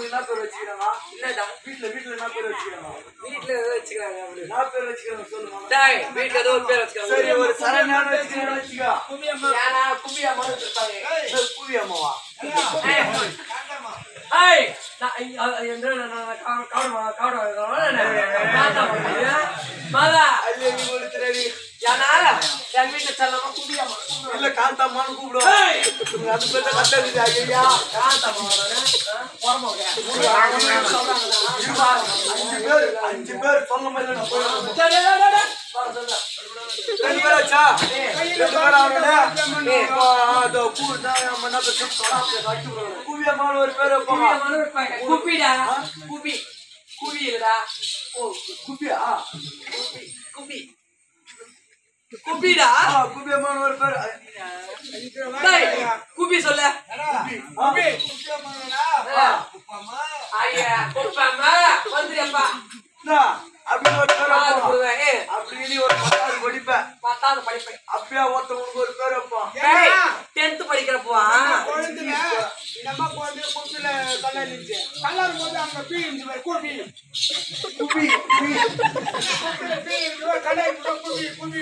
உனக்கு என்ன பேர் வச்சுக்கிறாங்க இல்லடா வீட்ல என்ன பேர் வச்சுக்கிறாங்க வீட்ல ஏதோ வச்சுக்கிறாங்க அப்படி என்ன பேர் வச்சுக்கிறாங்க சொல்லுமா டேய் வீட்ல ஏதோ ஒரு பேர் வச்சுக்கிறாங்க சரி ஒரு சரண்யான வச்சுக்கிறாங்க வச்சுக்க குபியம்மா யாரா குபியம்மா சொல்றாங்க ஏய் குபியம்மாவா ஏய் நான் மாதா அல்ல நீ சொல்லுறீ யானா என் வீட்ல செல்லமா குபியம்மா இல்ல காந்தம்மான்னு கூப்பிடுவா அது பேர் கட்டது ஐயா காந்தம்மா போறமோங்க அஞ்சு பேர் சொல்ல மாதிரி நான் போறேன் சரி சொல்ல ரெண்டு பேர் ஆச்சா ரெண்டு பேர் ஆவறடா அது கூடா நம்ம குபியம்மா ஒரு பேர் வைப்பாங்க குபிடா குபி இல்லடா ஓ குபியா குபி குபிடா குபியம்மா ஒரு பேர் டேய் குபி சொல்ல குபி குபியம்மாடா குப்பம்மா ஐயா குப்பம்மா வந்துறியப்பா அப்படி ஒரு பேர் அப்படி ஒரு 10வது படிப்பேன் அப்பயா ஒருத்தவங்களுக்கு ஒரு பேர் வைப்போம் 10th படிக்கிறப்போ நம்ம குப்பில கல்யாணம் இருந்துச்சு கல்யாணம் போது அங்க பீ இருந்துச்சு குப்பி குப்பி கல்யாணம் குப்பி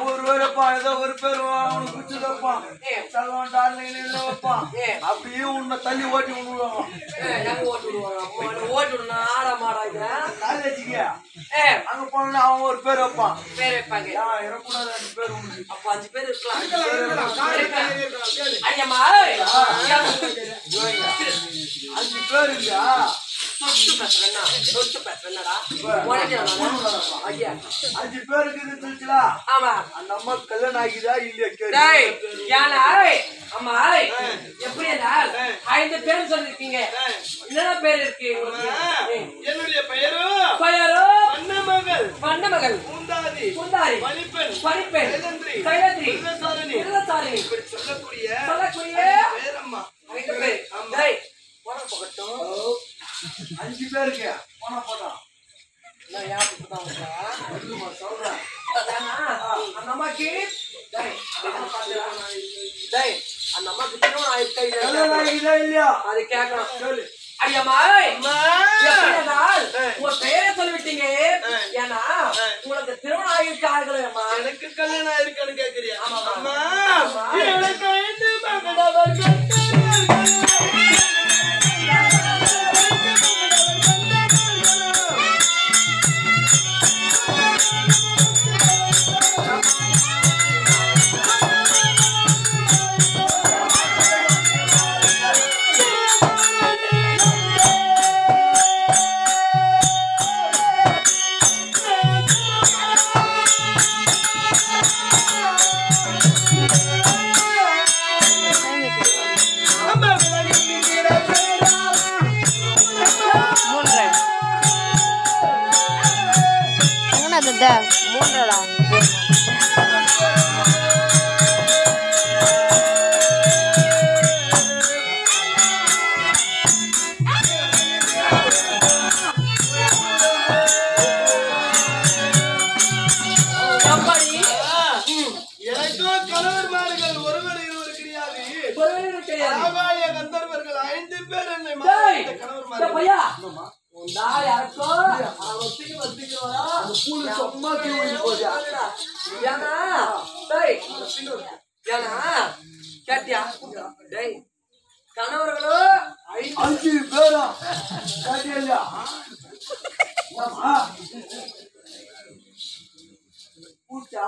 ஒரு பேரப்பா ஏதோ ஒரு பேர் அவனுக்கு பிடிச்சதப்பான் செல்வம் டார்லிங் வைப்பான் அப்படியே உன்னை தள்ளி ஓட்டி விடுவாங்க ஓட்டி விடுனா ஆட மாடாங்க காலேஜுக்கு அங்க போனா அவன் ஒரு பேர் வைப்பான் பேர் வைப்பாங்க இருக்கக்கூடாது 2 பேர் உண்டு அப்ப 5 பேர் இருக்கலாம் 5 பேர் இல்லையா சொத்து பேசுறேன்னா 5 பேருக்கு சொல்லிச்சா ஆமா அந்த அம்மா கல்யாணம் ஆகிதா இல்லையா அம்மா எப்படி 5 பேர் சொல்லிருக்கீங்க என்னென்ன பேர் இருக்கு என்னுடைய பெயரோ வண்ணமகள் குந்தாரி பணிப்பெண் தைலந்திரி இல்லசாரணி சொல்லக்கூடிய பேரம்மா 5 பேர் டேய் போன போகட்டும் 5 பேருக்கு போனா போட்டோம் நான் யாருக்கு தான் சொல்றேன் அந்த அம்மாக்கு அந்த அம்மாக்கு திருமணம் ஆயிருக்கா இல்லையா அது கேட்கணும் சொல்லு ஐயம்மா உங்க பெயரை சொல்லிவிட்டீங்க ஏன்னா உங்களுக்கு திருமணம் ஆகிருக்கார்கள் எனக்கு கல்யாணம் ஆயிருக்கான்னு கேக்குறியா கணவர்களோ 5 பேரா பூச்சா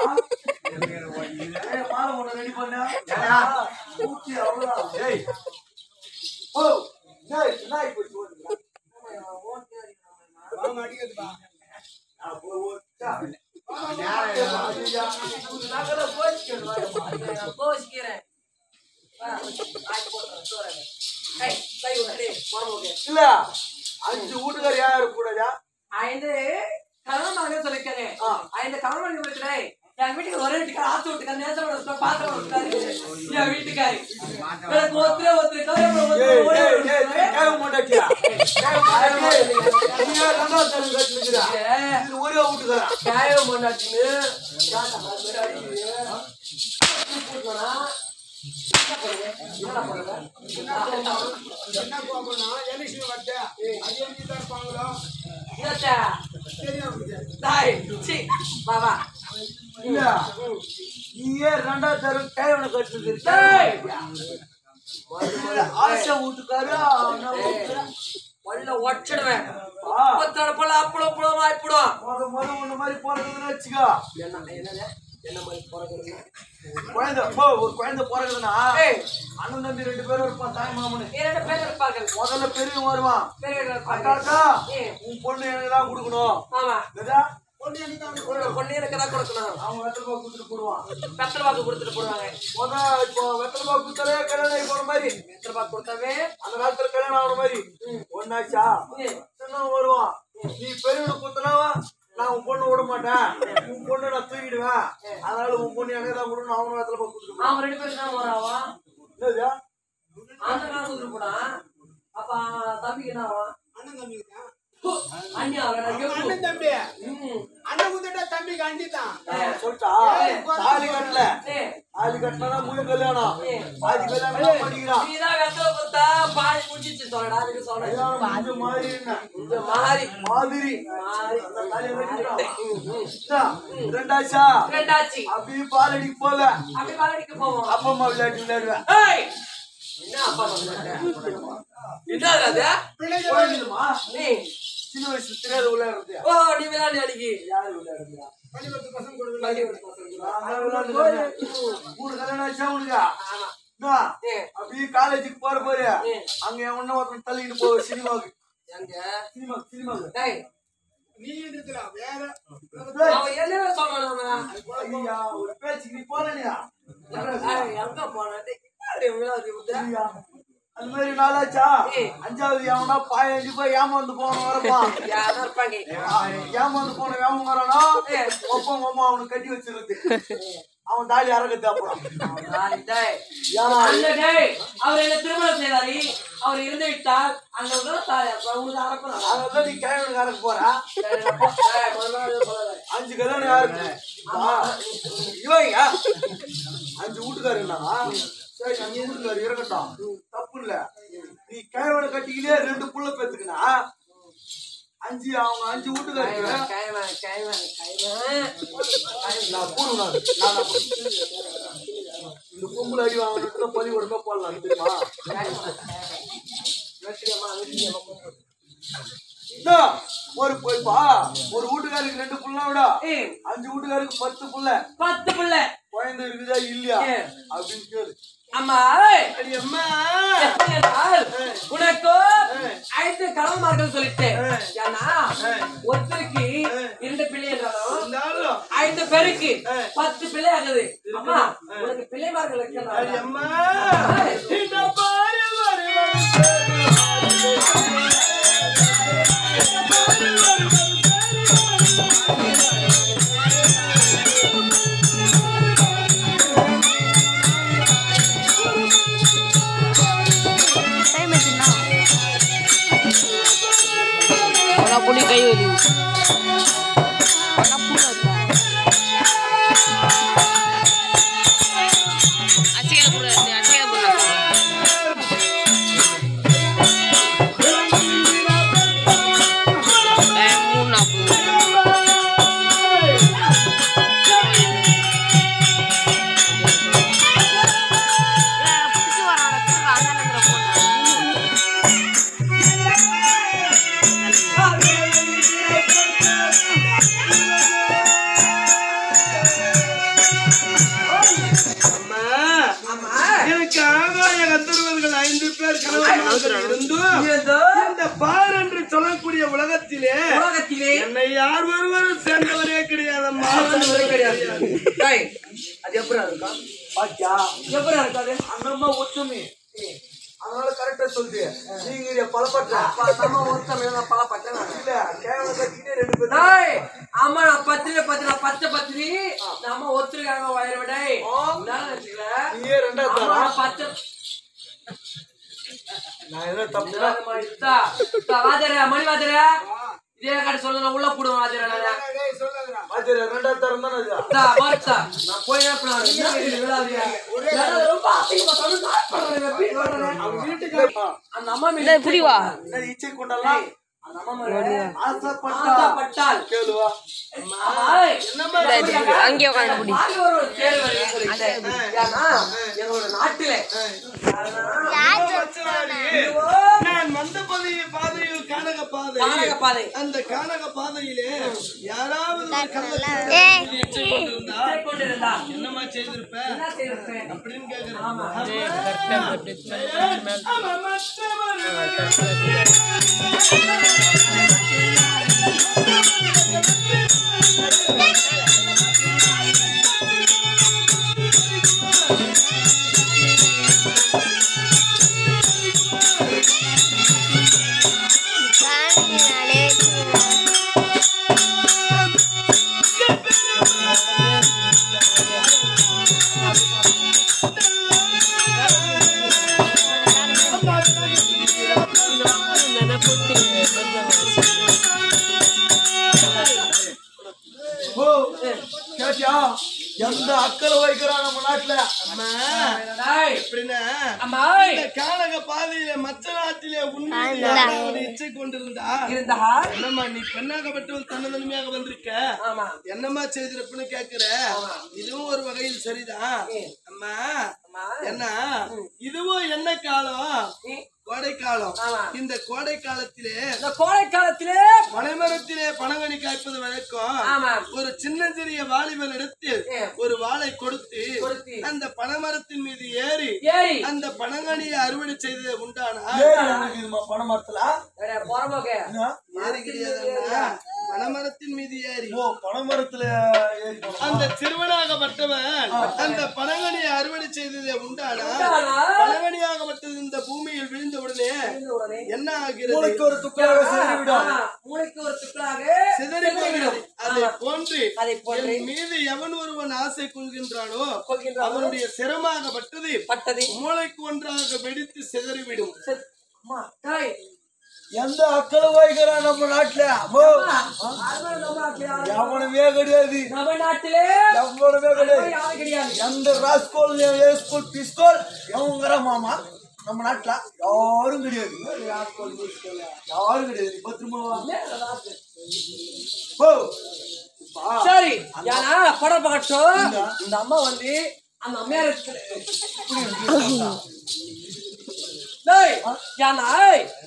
மாலை ஒண்ணு ரெடி பண்ணா பூச்சி அவ்வளவுதான் டேய் ஓ டேய் நாய் போய் போடுங்க வாங்க அடிக்குதுப்பா அப்போ ஓச்சா நாகல போஸ்கிறேன் இல்ல 5 வீட்டுக்கார் யாரு கூடயா 5 கணவன் சொல்லிக்கிறேன் 5 கணவன் இருக்கிறேன் என் வீட்டுக்கு ஒரே வீட்டுக்கார ஆத்து வீட்டுக்கார நேசம் பாத்திரம் இருக்காரு என் வீட்டுக்காரி ஒருத்தரே ஒரே வீட்டுக்கார நீயே ரெண்டாவது தரம் கைவனை கட்டு ஆசை வீட்டுக்காரு ஒச்சிடுவேன் அப்பளம் வாய்ப்பிடும் முத மாதிரி போறதுன்னு வச்சுக்கோ என்ன மாதிரி போறதுன்னா ஒரு குழந்தை போறதுன்னா அண்ணன் தம்பி 2 பேரும் இருப்பான் தாய் மாமனு 2 பேர் இருப்பாங்க முதல்ல பெரியவன் வருவான் உன் பொண்ணு எனக்கு தான் கொடுக்கணும் பொண்ணு எனக்கு தான் கொடுக்கணும் அவங்க வெத்தலை கொடுத்துட்டு போடுவான் வெத்தலை பாக்கு கொடுத்துட்டு போடுவாங்க இப்போ வெத்தலை பாக்கு கொடுத்தாலே கல்யாணம் போன மாதிரி வெத்தலை பாக்கு கொடுத்தாவே அந்த காலத்துல கல்யாணம் ஆன மாதிரி ஒன்னாச்சா சின்னவன் வருவான் நீ பெரியவனை கொடுத்தனாவா நான் உன் பொண்ணு விட மாட்டேன் உன் பொண்ணு நான் தூக்கிடுவேன் அதனால உன் பொண்ணு எனக்கு தான் கொடுக்கணும் அவனும் வெத்தலை பாக்கு கொடுத்துட்டு அவன் 2 பேரும் தான் வராவா என்னது அந்த காலம் கொடுத்துட்டு போனா அப்ப தம்பிக்கு என்ன ஆவா அண்ணன் தம்பிக்கு தான் அண்ணன் தம்பி அண்ணன் குத்துட்டா தம்பிக்கு அண்டிதான் சொல்லிட்டா தாலி கட்டல தாலி கட்டினா முழு கல்யாணம் பாதி கல்யாணம் பண்ணிக்கிறான் நீதான் வெத்தலை கொடுத்தா பாதி முடிச்சிச்சு சொல்லடா அதுக்கு சொல்றேன் அது மாதிரி இந்த மாதிரி ரெண்டாச்சா அப்படியே பாலடிக்கு போவேன் அப்படியே பாலடிக்கு போவோம் அப்பா அம்மா விளையாடுவேன் என்ன அப்பா என்ன சின்ன வயசு தெரியாத உள்ள இருந்தியா ஓ நீ விளையாடி அடிக்கி யாரு விளையாடுறியா பள்ளிக்கூட பசங்க மூணு கல்யாணம் ஆச்சா உனக்கு அப்படியே காலேஜுக்கு போற அங்க ஒன்னும் ஒருத்தன் தள்ளிட்டு போ சினிமாவுக்கு சினிமாவுக்கு நீ இருக்கிறா வேற என்ன சொல்லணும் ஒரு பேச்சுக்கு நீ போனியா எங்க போன அது மாதிரி நாளாச்சா 5வது எவனா பாயஞ்சு போய் ஏமாந்து போன வரப்பான் ஏமாந்து போன வேமம் வரானா ஒப்பம் அம்மா அவனுக்கு கட்டி வச்சிருது அவன் தாலி அறக்கத்து அப்புறம் அவர் என்ன திருமணம் செய்தாரி அவர் இருந்து விட்டால் அங்க அதான் நீ கிழவனுக்கு அறக்க போற 5 கல்யாணம் யாருக்கு இவங்க 5 வீட்டுக்காரு என்னவா சரி நம்ம வீட்டுக்காரு இருக்கட்டும் தப்பு இல்ல நீ கிழவனை கட்டிக்கிட்டே 2 புள்ள பெத்துக்குனா 5 அவங்க 5 வீட்டுக்காரு இந்த பொம்பளை அடி வாங்கிட்டு பள்ளி கொடுக்க போடலாம் தெரியுமா ஒரு போய்ப்பா ஒரு வீட்டுக்காருக்கு 2 புள்ள விட 5 வீட்டுக்காருக்கு 10 புள்ள குழந்தை இருக்குதா இல்லையா அப்படின்னு கேளு அம்மா அம்மா உனக்கு 5 கணவன்மார்கள் சொல்லிட்டேன் ஏன்னா ஒருத்தருக்கு 2 பிள்ளை இருந்தாலும் 5 பேருக்கு 10 பிள்ளை ஆகுது அம்மா உனக்கு பிள்ளைமார்கள் இருக்கிறாங்க அம்மா இந்த பாரு पुड़ी कई होली சொல்லக்கூடிய உலகத்திலே என்னை யார் ஒருவரும் சேர்ந்தவரே கிடையாதம்மா அது எப்படி இருக்கா பாத்தியா எப்படி இருக்காது அங்கம்மா ஒத்துமை அதனால கரெக்டா சொல்லிட்டு நீங்க பலப்பட்ட ஒருத்தம் பலப்பட்டேன் இல்ல கேவலம் கட்டிக்கிட்டே 2 பேர் ஆமா நான் 10 நம்ம ஒத்துருக்காங்க வயிறு விட நீயே 2வது நான் ஏதோ தப்பு மணி வாதர இதே காட்டி சொல்ல உள்ள போடுவேன் ஆஜரா ரெண்டாவது தரம் தானே அது நான் போய் ரொம்ப அந்த அம்மா புரிவா இச்சை கொண்டலாம் ஆசைப்பட்டால் கேளுவா அங்கே உட்காந்து எங்களோட நாட்டில நான் வந்த பாதையில் கானக பாதை அந்த கானக பாதையிலே யாராவது கொண்டிருந்தா என்னமா செய்திருப்ப அப்படின்னு கேக்குறேன் எந்த அக்கறை வைக்கிறான் நம்ம நாட்டுல எப்படின்னா கானக பாதையில மற்ற நாட்டிலே உண்மையை இச்சை கொண்டிருந்தா என்னம்மா நீ பெண்ணாகப்பட்டவள் தன்னதன்மையாக வந்திருக்க என்னம்மா செய்திருப்புன்னு கேக்குற இதுவும் ஒரு வகையில் சரிதான் அம்மா என்ன இதுவும் என்ன காலம் கோடை காலம் இந்த கோடை காலத்திலே பனைமரத்திலே பனங்கனி காய்ப்பது வழக்கம் ஒரு சின்ன சிறிய வாலிபன் இடத்தில் ஒரு வாளை கொடுத்து அந்த பனைமரத்தின் மீது ஏறி அந்த பனங்கனியை அறுவடை செய்தது உண்டானா பனைமரத்துல பனைமரத்தின் மீது ஏறி பனைமரத்துல அந்த சிறுவனாகப்பட்டவன் அந்த பனங்கனியை அறுவடை செய்தது உண்டானா பனங்கனியாகப்பட்டது இந்த பூமியில் விழுந்த உடனே என்ன ஆகிறது மூளைக்கு ஒரு துக்களாக சிதறி போகிறது அதை போன்று மீது எவன் ஒருவன் ஆசை கொள்கின்றானோ அவனுடைய சிரமாகப்பட்டது மூளைக்கு ஒன்றாக வெடித்து சிதறிவிடும் எந்த அக்களை வைக்கிறான் நம்ம நாட்டுல எவனுமே கிடையாது நம்ம நாட்டிலே எவனுமே கிடையாது எந்த ராஸ்கோல் பிஸ்கோல் எவங்கிற மாமா நம்ம நாட்டுல யாரும் கிடையாது சரி ஏன்னா படம் பார்க்கட்டும் இந்த அம்மா வந்து அந்த அம்மையார்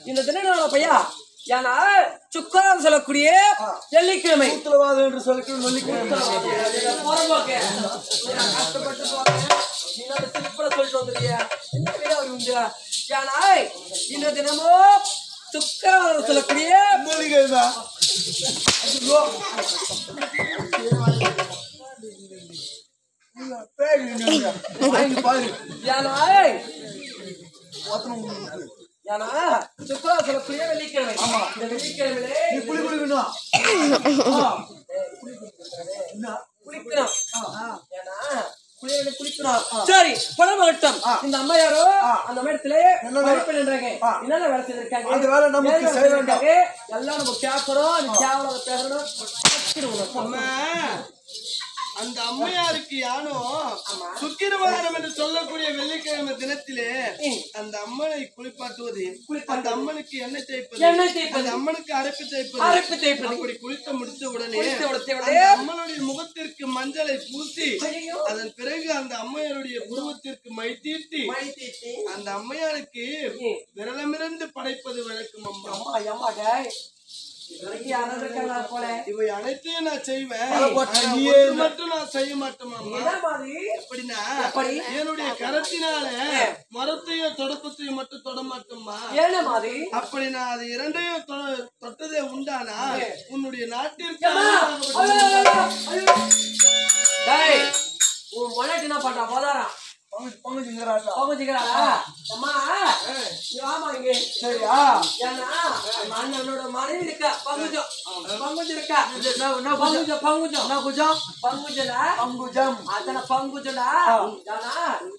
இந்த தின பையா ஏன்னா சுக்கரம் சொல்லக்கூடிய வெள்ளிக்கிழமை என்று சொல்லக்கூடிய கஷ்டப்பட்டு சொல்லிட்டு வந்துருக்கியா ஏன்னா இந்த தினமும் சுக்கரம் சொல்லக்கூடிய மூலிகை தான் சொல்லக்கூடிய வெள்ளிக்கிழமை இந்த வெள்ளிக்கிழமையிலே சரி படம் மட்டும் இந்த அம்மா யாரோ அந்த இடத்துல நின்றாங்க என்னென்ன வேலை செய்திருக்காங்க எல்லாம் நம்ம கேட்கறோம் பேசணும் அந்த அம்மையாருக்கு யானோ சுக்கிரவாரம் என்று சொல்லக்கூடிய வெள்ளிக்கிழமை தினத்திலே அந்த அம்மனை குளிப்பாட்டுவது அந்த அம்மனுக்கு எண்ணெய் தேய்ப்பது அந்த அம்மனுக்கு அரைப்பு தேய்ப்பது அப்படி குளித்து முடித்த உடனே அம்மனுடைய முகத்திற்கு மஞ்சளை பூசி அதன் பிறகு அந்த அம்மையாருடைய புருவத்திற்கு மை தீட்டி அந்த அம்மையாருக்கு விரலமிருந்து படைப்பது வழக்கம் அம்மா இவை அனைத்தையும் நான் செய்வேன் மட்டும் நான் செய்ய மாட்டேன் அப்படின்னா என்னுடைய கரத்தினால மரத்தையும் தொடப்பத்தையும் மட்டும் தொட மாட்டோம்மா அப்படி நான் அது இரண்டையும் தொட்டதே உண்டானா உன்னுடைய நாட்டிற்கு என்ன பண்றா போதாரா அண்ணனோட மனைவி இருக்கா பங்குஜம் அத்தனை பங்குஜடா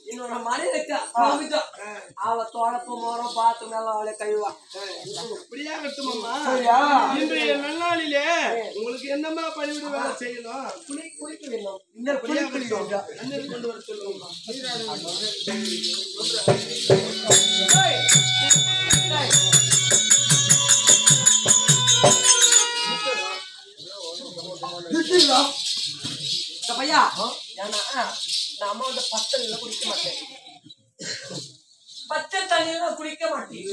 இன்னொரு மனைவி இருக்கா அவ தோழப்பு மரம் பார்த்து மேல அவளை கழுவா. அப்படியாகட்டும் அம்மா. சரியா? இன்றைய நன்னாளிலே உங்களுக்கு என்னமா பணிவிட வேலை செய்யணும்? குளிக்க வேணும். இந்த குளிக்க அண்ணன் கொண்டு வர சொல்லுங்கம்மா. பையா ஏன்னா நான் அம்மா வந்து பச்சை தண்ணியில குடிக்க மாட்டேன். பச்சை தண்ணியில குடிக்க மாட்டேன்.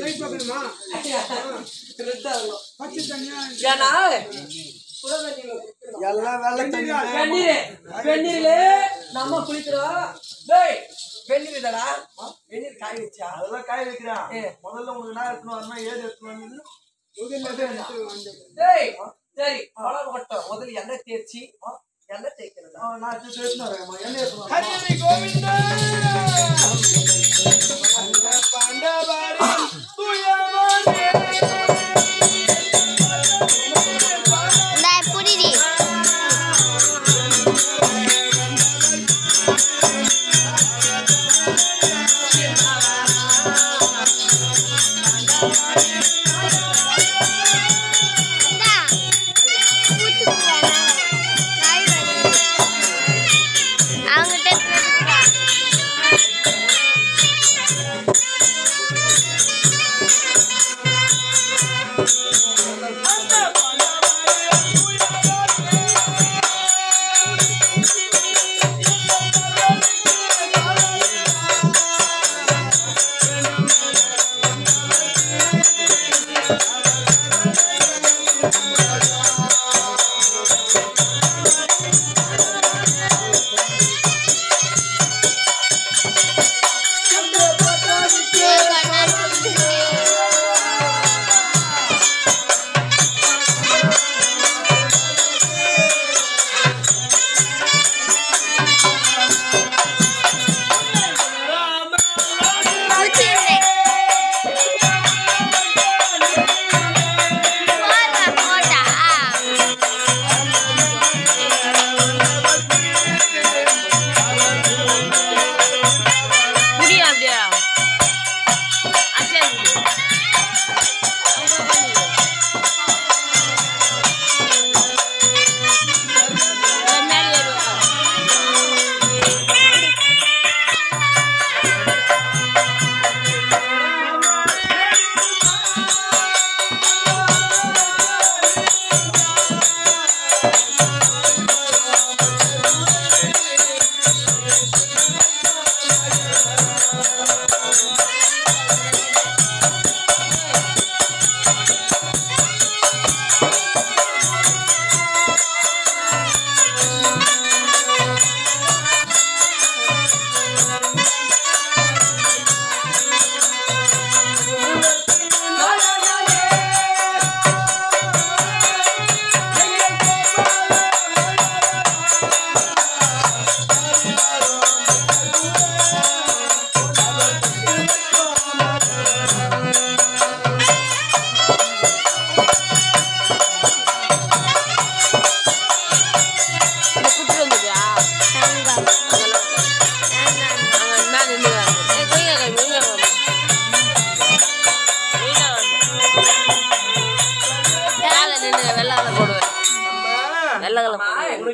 ஏன்னா எல்லாம் வெள்ளை தண்ணி. வெந்நீர்ல நம்ம குளிக்கிறோம். வெந்நீர் தானா? வெந்நீர் காய வச்சா? அதெல்லாம் காய வைக்கிறான். முதல்ல உங்களுக்கு என்ன எடுத்துன்னு வரணும், ஏது எடுத்துன்னு வரணும். சரி பழம் கொட்டும். முதல்ல எண்ணெய் தேய்ச்சி எண்ணெய் தேய்க்கணும். நான் எடுத்துன்னு வரேன். எண்ணெய் எடுத்துன்னு ஹரி கோவிந்தா பாண்டவாரி துயமானே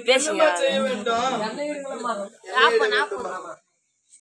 பேசுங்க. செய்ய வேண்டும். எண்ணெய் இருக்குல்லம்மா.